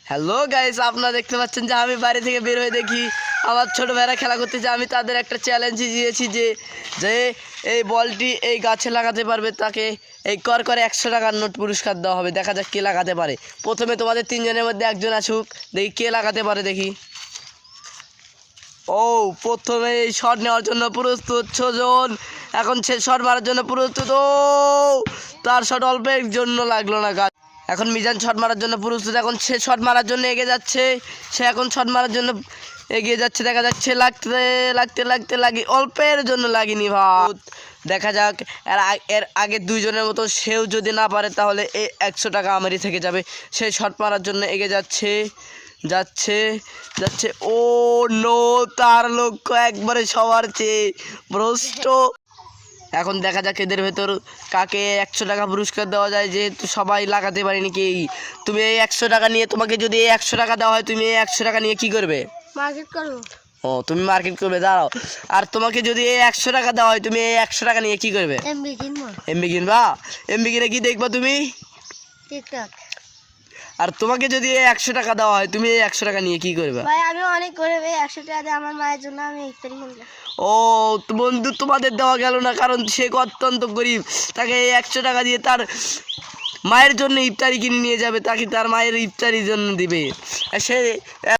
Hello guys, আপনারা দেখতে পাচ্ছেন যে আমি বাড়ি থেকে বের হয়ে দেখি আমার ছোটো ভাইরা খেলা করতেছে। আমি তাদের একটা চ্যালেঞ্জ দিয়েছি যে যে এই বলটি এই গাছে লাগাতে পারবে তাকে এই করে 100 টাকার নোট পুরস্কার দেওয়া হবে। দেখা যাক কে লাগাতে পারে। প্রথমে তোমাদের তিনজনের মধ্যে একজন আসুক, দেখি কে লাগাতে পারে। দেখি। ও, প্রথমে এই শট নেওয়ার জন্য প্রস্তুত 6 জন। এখন সে শট মারার জন্য প্রস্তুত। ও, তার শট অল্পের জন্য লাগলো না গাছ। এখন মিজান শট মারার জন্য প্রস্তুত। এখন সে শট মারার জন্য এগিয়ে যাচ্ছে। সে এখন শট মারার জন্য এগিয়ে যাচ্ছে। দেখা যাচ্ছে লাগতে লাগতে লাগতে লাগি অল্পের জন্য লাগেনি ভাই। দেখা যাক এর আগে দুইজনের মতো সেও যদি না পারে তাহলে এই 100 টাকা আমারই থেকে যাবে। সে শট মারার জন্য এগিয়ে যাচ্ছে যাচ্ছে যাচ্ছে। ও নো, তার লক্ষ্য একবারে সবার চেয়ে ভ্রষ্ট। এখন দেখা যাক এদের ভেতর কাকে 100 টাকা পুরস্কার দেওয়া যায়, যেহেতু সবাই লাগাতে পারেনি। কি তুমি এই 100 টাকা নিয়ে, তোমাকে যদি এই 100 টাকা দেওয়া হয় তুমি এই 100 টাকা নিয়ে কি করবে? মার্কেট করব। ও, তুমি মার্কেট করবে। দাঁড়াও। আর তোমাকে যদি এই 100 টাকা দেওয়া হয় তুমি এই 100 টাকা নিয়ে কি করবে? এমবি কিনবো। এমবি কিনবা? এমবি কিনে কি দেখবা তুমি? টিকটক। আর তোমাকে যদি এই 100 টাকা দেওয়া হয় তুমি এই 100 টাকা নিয়ে কি করবে? ভাই আমি অনেক করে 100 টাকা দিয়ে আমার মায়ের জন্য আমি ইফতারি কিনবো। ও বন্ধু, তোমাদের দেওয়া গেল না, কারণ সে অত্যন্ত গরিব। তাকে এই 100 টাকা দিয়ে তার মায়ের জন্য ইফতারি কিনে নিয়ে যাবে, তাকে তার মায়ের ইফতারির জন্য দিবে। সে